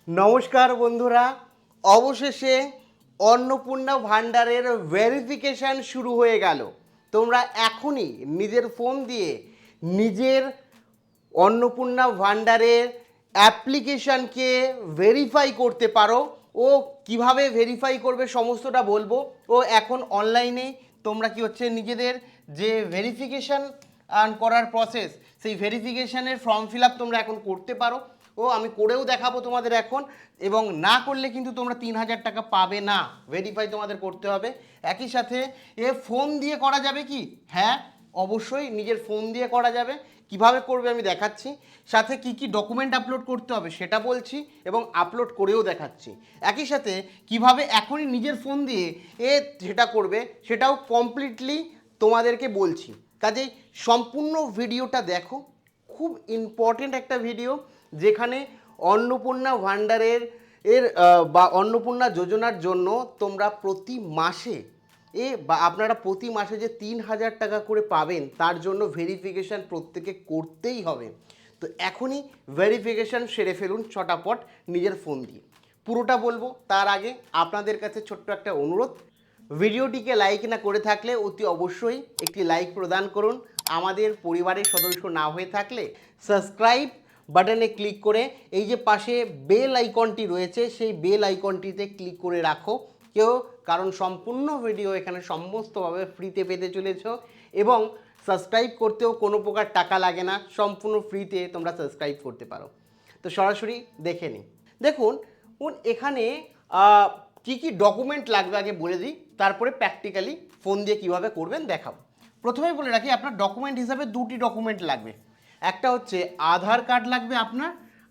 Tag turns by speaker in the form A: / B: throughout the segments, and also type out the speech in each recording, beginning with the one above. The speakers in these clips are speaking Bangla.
A: নমস্কার বন্ধুরা, অবশেষে অন্নপূর্ণা ভান্ডারের ভেরিফিকেশান শুরু হয়ে গেল। তোমরা এখনই নিজের ফোন দিয়ে নিজের অন্নপূর্ণা ভান্ডারের অ্যাপ্লিকেশানকে ভেরিফাই করতে পারো। ও কিভাবে ভেরিফাই করবে সমস্তটা বলবো। ও এখন অনলাইনে তোমরা কি হচ্ছে নিজেদের যে ভেরিফিকেশান করার প্রসেস, সেই ভেরিফিকেশানের ফর্ম ফিল আপ তোমরা এখন করতে পারো। ও আমি করেও দেখাবো তোমাদের এখন, এবং না করলে কিন্তু তোমরা 3,000 টাকা পাবে না। ভেরিফাই তোমাদের করতে হবে। একই সাথে এ ফোন দিয়ে করা যাবে কি? হ্যাঁ, অবশ্যই নিজের ফোন দিয়ে করা যাবে। কিভাবে করবে আমি দেখাচ্ছি, সাথে কি কি ডকুমেন্ট আপলোড করতে হবে সেটা বলছি এবং আপলোড করেও দেখাচ্ছি। একই সাথে কিভাবে এখনই নিজের ফোন দিয়ে সেটা করবে সেটাও কমপ্লিটলি তোমাদেরকে বলছি। কাজেই সম্পূর্ণ ভিডিওটা দেখো, খুব ইম্পর্টেন্ট একটা ভিডিও, যেখানে অন্নপূর্ণা ভান্ডারের বা অন্নপূর্ণা যোজনার জন্য তোমরা প্রতি মাসে বা আপনারা প্রতি মাসে যে 3,000 টাকা করে পাবেন, তার জন্য ভেরিফিকেশান প্রত্যেকে করতেই হবে। তো এখনই ভেরিফিকেশান সেরে ফেলুন ছটাপট নিজের ফোন দিয়ে। পুরোটা বলবো তার আগে আপনাদের কাছে ছোট্ট একটা অনুরোধ, ভিডিওটিকে লাইক না করে থাকলে অতি অবশ্যই একটি লাইক প্রদান করুন। আমাদের পরিবারের সদস্য না হয়ে থাকলে সাবস্ক্রাইব বাটনে ক্লিক করে এই যে পাশে বেল আইকনটি রয়েছে সেই বেল আইকনটিতে ক্লিক করে রাখো কেউ, কারণ সম্পূর্ণ ভিডিও এখানে সমস্তভাবে ফ্রিতে পেতে চলেছ এবং সাবস্ক্রাইব করতেও কোনো প্রকার টাকা লাগে না, সম্পূর্ণ ফ্রিতে তোমরা সাবস্ক্রাইব করতে পারো। তো সরাসরি দেখে নিই। দেখুন এখানে কি কি ডকুমেন্ট লাগবে আগে বলে দিই, তারপরে প্র্যাকটিক্যালি ফোন দিয়ে কিভাবে করবেন দেখাবো। প্রথমেই বলে রাখি, আপনার ডকুমেন্ট হিসাবে দুটি ডকুমেন্ট লাগবে। একটা হচ্ছে আধার কার্ড লাগবে আপনার,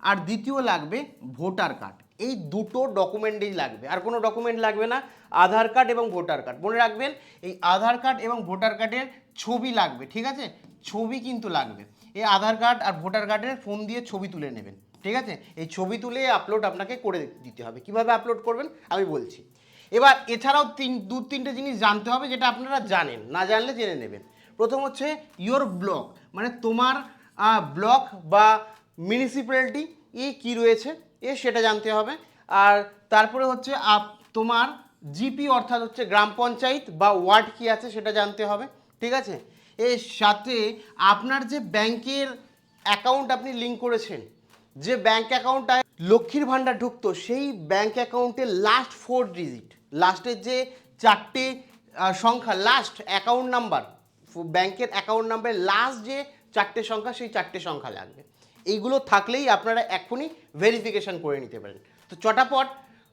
A: আর দ্বিতীয় লাগবে ভোটার কার্ড। এই দুটো ডকুমেন্টই লাগবে, আর কোনো ডকুমেন্ট লাগবে না। আধার কার্ড এবং ভোটার কার্ড মনে রাখবেন, এই আধার কার্ড এবং ভোটার কার্ডের ছবি লাগবে, ঠিক আছে? ছবি কিন্তু লাগবে। এই আধার কার্ড আর ভোটার কার্ডের ফোন দিয়ে ছবি তুলে নেবেন, ঠিক আছে? এই ছবি তুলে আপলোড আপনাকে করে দিতে হবে। কিভাবে আপলোড করবেন আমি বলছি। এবার এছাড়াও দু তিনটে জিনিস জানতে হবে, যেটা আপনারা জানেন, না জানলে জেনে নেবেন। প্রথম হচ্ছে ইয়োর ব্লক, মানে তোমার ব্লক বা মিউনিসিপ্যালিটি কি রয়েছে সেটা জানতে হবে। আর তারপরে হচ্ছে তোমার জিপি অর্থাৎ হচ্ছে গ্রাম পঞ্চায়েত বা ওয়ার্ড কি আছে সেটা জানতে হবে, ঠিক আছে? এর সাথে আপনার যে ব্যাংকের অ্যাকাউন্ট আপনি লিঙ্ক করেছেন, যে ব্যাংক অ্যাকাউন্টটায় লক্ষ্মীর ভাণ্ডার ঢুকতো, সেই ব্যাংক অ্যাকাউন্টের লাস্ট 4 ডিজিট, লাস্টের যে 4টে সংখ্যা, লাস্ট অ্যাকাউন্ট নাম্বার, ব্যাংকের অ্যাকাউন্ট নাম্বারের লাস্ট যে 4টে সংখ্যা, সেই 4টে সংখ্যা লাগবে। এইগুলো থাকলেই আপনারা এখনই ভেরিফিকেশান করে নিতে পারেন। তো চটাপট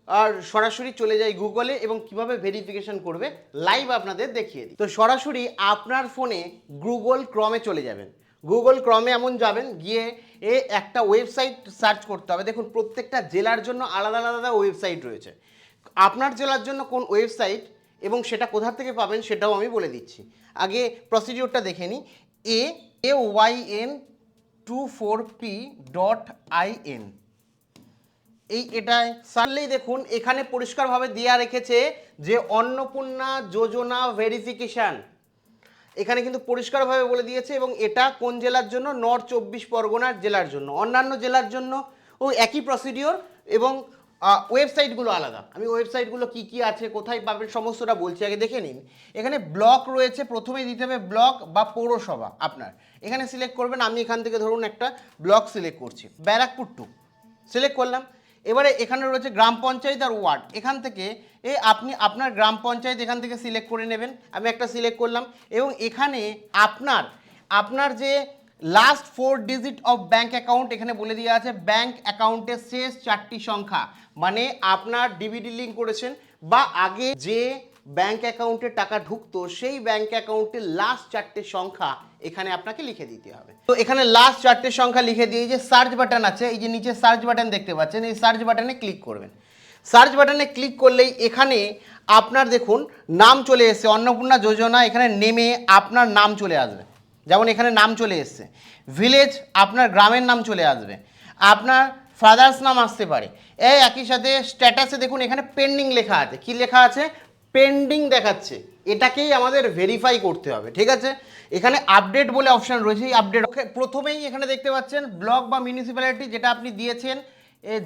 A: আর সরাসরি চলে যাই গুগলে এবং কিভাবে ভেরিফিকেশান করবে লাইভ আপনাদের দেখিয়ে দিই। তো সরাসরি আপনার ফোনে গুগল ক্রমে চলে যাবেন। গুগল ক্রমে এমন যাবেন, গিয়ে একটা ওয়েবসাইট সার্চ করতে হবে। দেখুন প্রত্যেকটা জেলার জন্য আলাদা আলাদা ওয়েবসাইট রয়েছে। আপনার জেলার জন্য কোন ওয়েবসাইট এবং সেটা কোথা থেকে পাবেন সেটাও আমি বলে দিচ্ছি। আগে প্রসিডিওরটা দেখে নিই। ayn24p.in, এটায় সারলেই দেখুন এখানে পরিষ্কারভাবে দেওয়া রেখেছে যে অন্নপূর্ণা যোজনা ভেরিফিকেশান। এখানে কিন্তু পরিষ্কারভাবে বলে দিয়েছে, এবং এটা কোন জেলার জন্য? নর্থ 24 পরগনার জেলার জন্য। অন্যান্য জেলার জন্য ওই একই প্রসিডিওর এবং ওয়েবসাইটগুলো আলাদা। আমি ওয়েবসাইটগুলো কি কি আছে, কোথায় পাবেন সমস্তটা বলছি, আগে দেখে নিন। এখানে ব্লক রয়েছে, প্রথমেই দিতে হবে ব্লক বা পৌরসভা আপনার। এখানে সিলেক্ট করবেন। আমি এখান থেকে ধরুন একটা ব্লক সিলেক্ট করছি, ব্যারাকপুর 2 সিলেক্ট করলাম। এবারে এখানে রয়েছে গ্রাম পঞ্চায়েত আর ওয়ার্ড। এখান থেকে আপনি আপনার গ্রাম পঞ্চায়েত এখান থেকে সিলেক্ট করে নেবেন। আমি একটা সিলেক্ট করলাম, এবং এখানে আপনার যে last 4 digit of bank account এখানে বলে দেওয়া আছে। ব্যাঙ্ক অ্যাকাউন্টের শেষ 4টি সংখ্যা, মানে আপনার ডিবিটি লিঙ্ক করেছেন বা আগে যে ব্যাঙ্ক অ্যাকাউন্টে টাকা ঢুকতো সেই ব্যাঙ্ক অ্যাকাউন্টের লাস্ট 4টে সংখ্যা এখানে আপনাকে লিখে দিতে হবে। তো এখানে লাস্ট 4টে সংখ্যা লিখে দিয়ে যে সার্চ বাটন আছে, এই যে নিচে সার্চ বাটন দেখতে পাচ্ছেন, এই সার্চ বাটনে ক্লিক করবেন। সার্চ বাটনে ক্লিক করলেই এখানে আপনার দেখুন নাম চলে এসেছে, অন্নপূর্ণা যোজনা। এখানে নেমে আপনার নাম চলে আসবে, যেমন এখানে নাম চলে এসছে। ভিলেজ, আপনার গ্রামের নাম চলে আসবে। আপনার ফাদার্স নাম আসতে পারে। একই সাথে স্ট্যাটাসে দেখুন এখানে পেন্ডিং লেখা আছে। কি লেখা আছে? পেন্ডিং দেখাচ্ছে। এটাকেই আমাদের ভেরিফাই করতে হবে, ঠিক আছে? এখানে আপডেট বলে অপশান রয়েছে, এই আপডেট প্রথমেই এখানে দেখতে পাচ্ছেন ব্লক বা মিউনিসিপ্যালিটি যেটা আপনি দিয়েছেন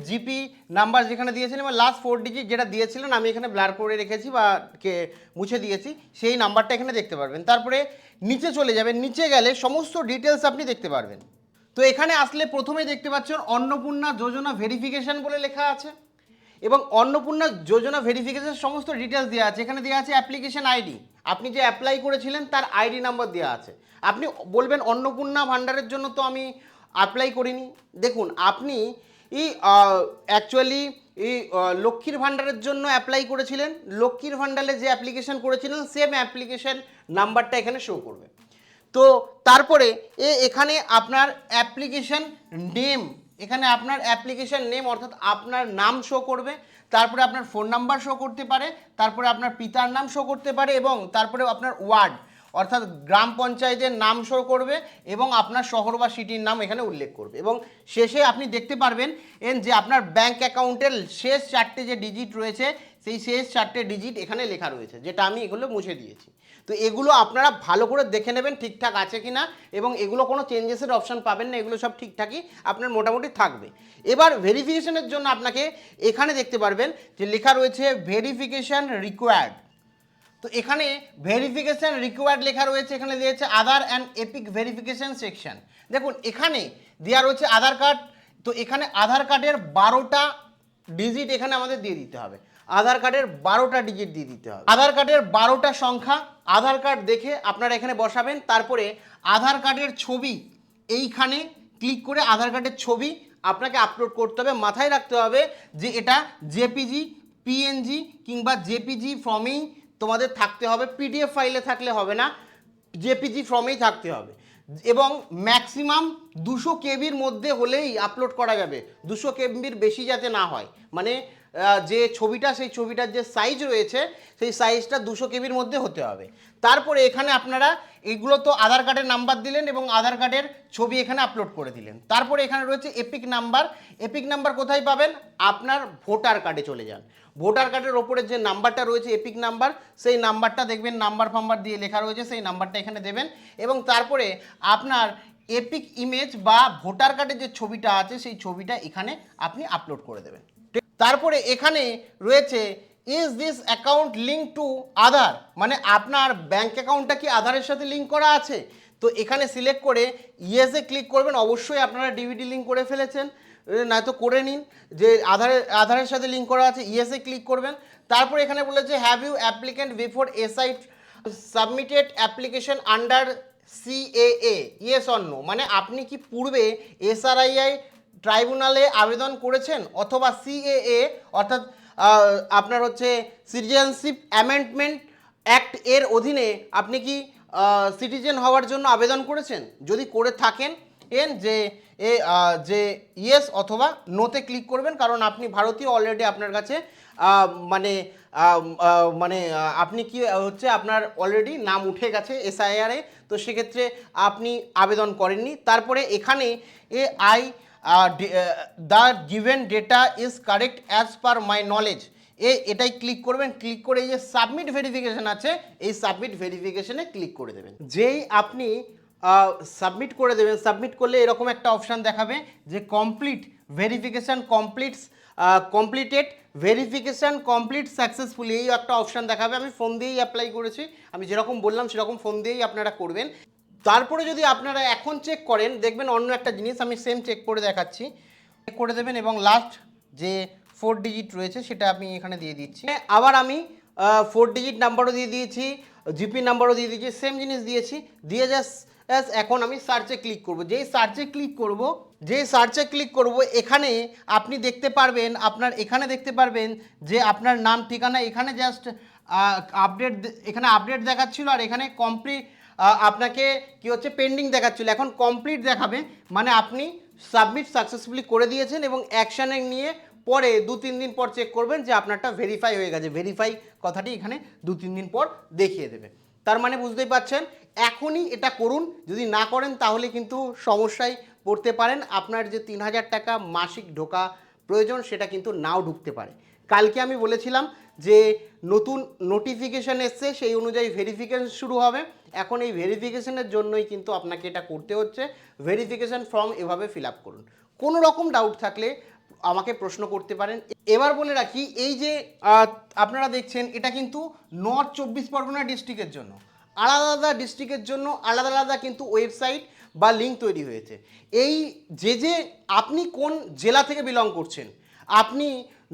A: জিপি নাম্বার যেখানে দিয়েছিলেন বা লাস্ট 4 ডিজিট যেটা দিয়েছিলেন আমি এখানে ব্লার করে রেখেছি বা মুছে দিয়েছি, সেই নাম্বারটা এখানে দেখতে পারবেন। তারপরে নিচে চলে যাবেন, নিচে গেলে সমস্ত ডিটেলস আপনি দেখতে পারবেন। তো এখানে আসলে প্রথমেই দেখতে পাচ্ছেন অন্নপূর্ণা যোজনা ভেরিফিকেশন বলে লেখা আছে এবং অন্নপূর্ণা যোজনা ভেরিফিকেশন সমস্ত ডিটেলস দেওয়া আছে। এখানে দেওয়া আছে অ্যাপ্লিকেশন আইডি, আপনি যে অ্যাপ্লাই করেছিলেন তার আইডি নাম্বার দেওয়া আছে। আপনি বলবেন অন্নপূর্ণা ভাণ্ডারের জন্য তো আমি অ্যাপ্লাই করিনি। দেখুন আপনি অ্যাকচুয়ালি লক্ষ্মীর ভাণ্ডারের জন্য অ্যাপ্লাই করেছিলেন, লক্ষ্মীর ভাণ্ডারে যে অ্যাপ্লিকেশন করেছিলেন সেম অ্যাপ্লিকেশন নাম্বারটা এখানে শো করবে। তো তারপরে এখানে আপনার অ্যাপ্লিকেশন নেম, এখানে আপনার অ্যাপ্লিকেশন নেম অর্থাৎ আপনার নাম শো করবে, তারপরে আপনার ফোন নাম্বার শো করতে পারে, তারপরে আপনার পিতার নাম শো করতে পারে এবং তারপরে আপনার ওয়ার্ড অর্থাৎ গ্রাম পঞ্চায়েতের নাম শো করবে এবং আপনার শহর বা সিটির নাম এখানে উল্লেখ করবে এবং শেষে আপনি দেখতে পারবেন যে আপনার ব্যাঙ্ক অ্যাকাউন্টের শেষ 4টে যে ডিজিট রয়েছে সেই শেষ 4টে ডিজিট এখানে লেখা রয়েছে, যেটা আমি এগুলো মুছে দিয়েছি। তো এগুলো আপনারা ভালো করে দেখে নেবেন ঠিকঠাক আছে কি না, এবং এগুলো কোনো চেঞ্জেসের অপশান পাবেন না, এগুলো সব ঠিকঠাকই আপনার মোটামুটি থাকবে। এবার ভেরিফিকেশনের জন্য আপনাকে এখানে দেখতে পারবেন যে লেখা রয়েছে ভেরিফিকেশান রিকোয়ার্ড। তো এখানে ভেরিফিকেশান রিকোয়ার্ড লেখা রয়েছে, এখানে দিয়েছে আধার অ্যান্ড এপিক ভেরিফিকেশান সেকশন। দেখুন এখানে দেওয়া রয়েছে আধার কার্ড, তো এখানে আধার কার্ডের 12টা ডিজিট এখানে আমাদের দিয়ে দিতে হবে, আধার কার্ডের 12টা ডিজিট দিয়ে দিতে হবে। আধার কার্ডের 12টা সংখ্যা আধার কার্ড দেখে আপনারা এখানে বসাবেন, তারপরে আধার কার্ডের ছবি এইখানে ক্লিক করে আধার কার্ডের ছবি আপনাকে আপলোড করতে হবে। মাথায় রাখতে হবে যে এটা জেপিজি, পিএনজি কিংবা জেপিজি ফর্মেই তোমাদের থাকতে হবে, পিডিএফ ফাইলে থাকলে হবে না, জেপিজি ফর্মেই থাকতে হবে এবং ম্যাক্সিমাম 200 কেবির মধ্যে হলেই আপলোড করা যাবে, 200 কেবির বেশি যাতে না হয়, মানে যে ছবিটা সেই ছবিটার যে সাইজ রয়েছে সেই সাইজটা 200 কেবির মধ্যে হতে হবে। তারপরে এখানে আপনারা এগুলো তো আধার কার্ডের নাম্বার দিলেন এবং আধার কার্ডের ছবি এখানে আপলোড করে দিলেন। তারপরে এখানে রয়েছে এপিক নাম্বার, এপিক নাম্বার কোথায় পাবেন, আপনার ভোটার কার্ডে চলে যান, ভোটার কার্ডের ওপরে যে নাম্বারটা রয়েছে এপিক নাম্বার, সেই নাম্বারটা দেখবেন নাম্বার ফাম্বার দিয়ে লেখা রয়েছে, সেই নাম্বারটা এখানে দেবেন এবং তারপরে আপনার এপিক ইমেজ বা ভোটার কার্ডের যে ছবিটা আছে সেই ছবিটা এখানে আপনি আপলোড করে দেবেন। তারপরে এখানে রয়েছে is this account link to Aadhaar, মানে আপনার ব্যাঙ্ক অ্যাকাউন্টটা কি আধারের সাথে লিঙ্ক করা আছে, তো এখানে সিলেক্ট করে ইয়েসে ক্লিক করবেন। অবশ্যই আপনারা ডিভিডি লিঙ্ক করে ফেলেছেন, নয়তো করে নিন যে আধারের সাথে লিঙ্ক করা আছে, ইয়েসে ক্লিক করবেন। তারপরে এখানে বলেছে have you applicant before SI submitted application under CAA, yes or no, মানে আপনি কি পূর্বে এসআরআইআই ট্রাইব্যুনালে আবেদন করেছেন অথবা সিএএ অর্থাৎ আপনার হচ্ছে সিটিজেনশিপ অ্যামেন্ডমেন্ট অ্যাক্ট এর অধীনে আপনি কি সিটিজেন হওয়ার জন্য আবেদন করেছেন। যদি করে থাকেন যে ইয়েস অথবা নোতে ক্লিক করবেন, কারণ আপনি ভারতীয় অলরেডি আপনার কাছে মানে আপনি কি হচ্ছে আপনার অলরেডি নাম উঠে গেছে এসআইআরে, তো সেক্ষেত্রে আপনি আবেদন করেননি। তারপরে এখানে the given data is correct as per my knowledge, এটাই ক্লিক করবেন। ক্লিক করে এই যে সাবমিট ভেরিফিকেশন আছে এই সাবমিট ভেরিফিকেশনে ক্লিক করে দেবেন। যেই আপনি সাবমিট করে দেবেন, সাবমিট করলে এরকম একটা অপশান দেখাবে যে complete verification completed verification complete successfully, এই একটা অপশান দেখাবে। আমি ফোন দিয়েই অ্যাপ্লাই করেছি, আমি যেরকম বললাম সেরকম ফোন দিয়েই আপনারা করবেন। তারপরে যদি আপনারা এখন চেক করেন দেখবেন অন্য একটা জিনিস, আমি সেম চেক করে দেখাচ্ছি, চেক করে দেবেন এবং লাস্ট যে 4 ডিজিট রয়েছে সেটা আমি এখানে দিয়ে দিচ্ছি। আবার আমি 4 ডিজিট নাম্বারও দিয়ে দিয়েছি, জিপি নাম্বারও দিয়ে দিয়েছি, সেম জিনিস দিয়েছি, দিয়ে জাস্ট এখন আমি সার্চে ক্লিক করব। যেই সার্চে ক্লিক করব এখানে আপনি দেখতে পারবেন, এখানে দেখতে পারবেন যে আপনার নাম ঠিকানা এখানে জাস্ট আপডেট দেখাচ্ছিল আর এখানে কমপ্লিট আপনাকে কি হচ্ছে পেন্ডিং দেখাচ্ছিল, এখন কমপ্লিট দেখাবে, মানে আপনি সাবমিট সাকসেসফুলি করে দিয়েছেন এবং অ্যাকশানে নিয়ে পরে 2-3 দিন পর চেক করবেন যে আপনারটা ভেরিফাই হয়ে গেছে। ভেরিফাই কথাটি এখানে 2-3 দিন পর দেখিয়ে দেবে। তার মানে বুঝতেই পারছেন, এখনই এটা করুন, যদি না করেন তাহলে কিন্তু সমস্যায় পড়তে পারেন, আপনার যে 3000 টাকা মাসিক ঢোকা প্রয়োজন সেটা কিন্তু নাও ঢুকতে পারে। কালকে আমি বলেছিলাম যে নতুন নোটিফিকেশান এসছে, সেই অনুযায়ী ভেরিফিকেশন শুরু হবে। এখন এই ভেরিফিকেশনের জন্যই কিন্তু আপনাকে এটা করতে হচ্ছে। ভেরিফিকেশন ফর্ম এভাবে ফিল আপ করুন। কোনো রকম ডাউট থাকলে আমাকে প্রশ্ন করতে পারেন। এবার বলে রাখি, এই যে আপনারা দেখছেন এটা কিন্তু নর্থ 24 পরগনা ডিস্ট্রিক্টের জন্য, আলাদা আলাদা ডিস্ট্রিক্টের জন্য আলাদা আলাদা কিন্তু ওয়েবসাইট বা লিঙ্ক তৈরি হয়েছে। এই যে আপনি কোন জেলা থেকে বিলং করছেন, আপনি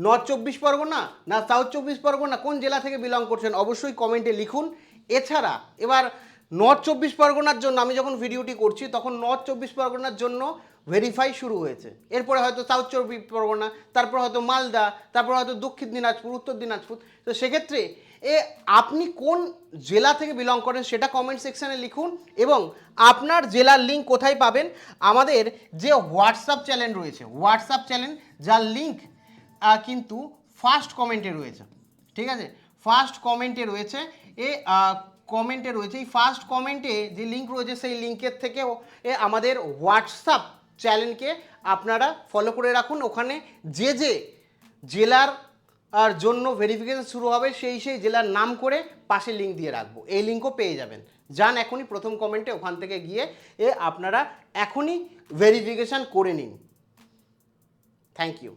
A: নর্থ 24 পরগনা না সাউথ 24 পরগনা, কোন জেলা থেকে বিলং করছেন অবশ্যই কমেন্টে লিখুন। এছাড়া এবার নর্থ 24 পরগনার জন্য আমি যখন ভিডিওটি করছি তখন নর্থ 24 পরগনার জন্য ভেরিফাই শুরু হয়েছে, এরপরে হয়তো সাউথ 24 পরগনা, তারপর হয়তো মালদা, তারপর হয়তো দক্ষিণ দিনাজপুর, উত্তর দিনাজপুর। তো সেক্ষেত্রে আপনি কোন জেলা থেকে বিলং করেন সেটা কমেন্ট সেকশানে লিখুন, এবং আপনার জেলার লিঙ্ক কোথায় পাবেন, আমাদের যে হোয়াটসঅ্যাপ চ্যানেল রয়েছে, হোয়াটসঅ্যাপ চ্যানেল যার লিঙ্ক কিন্তু ফার্স্ট কমেন্টে রয়েছে, ঠিক আছে, ফার্স্ট কমেন্টে রয়েছে। কমেন্টে রয়েছে, এই ফার্স্ট কমেন্টে যে লিঙ্ক রয়েছে সেই লিঙ্কের থেকেও আমাদের হোয়াটসঅ্যাপ চ্যানেলকে আপনারা ফলো করে রাখুন। ওখানে যে জেলার জন্য ভেরিফিকেশন শুরু হবে সেই জেলার নাম করে পাশে লিঙ্ক দিয়ে রাখবো, এই লিঙ্কও পেয়ে যাবেন। যান এখনই প্রথম কমেন্টে, ওখান থেকে গিয়ে আপনারা এখনই ভেরিফিকেশান করে নিন। Thank you.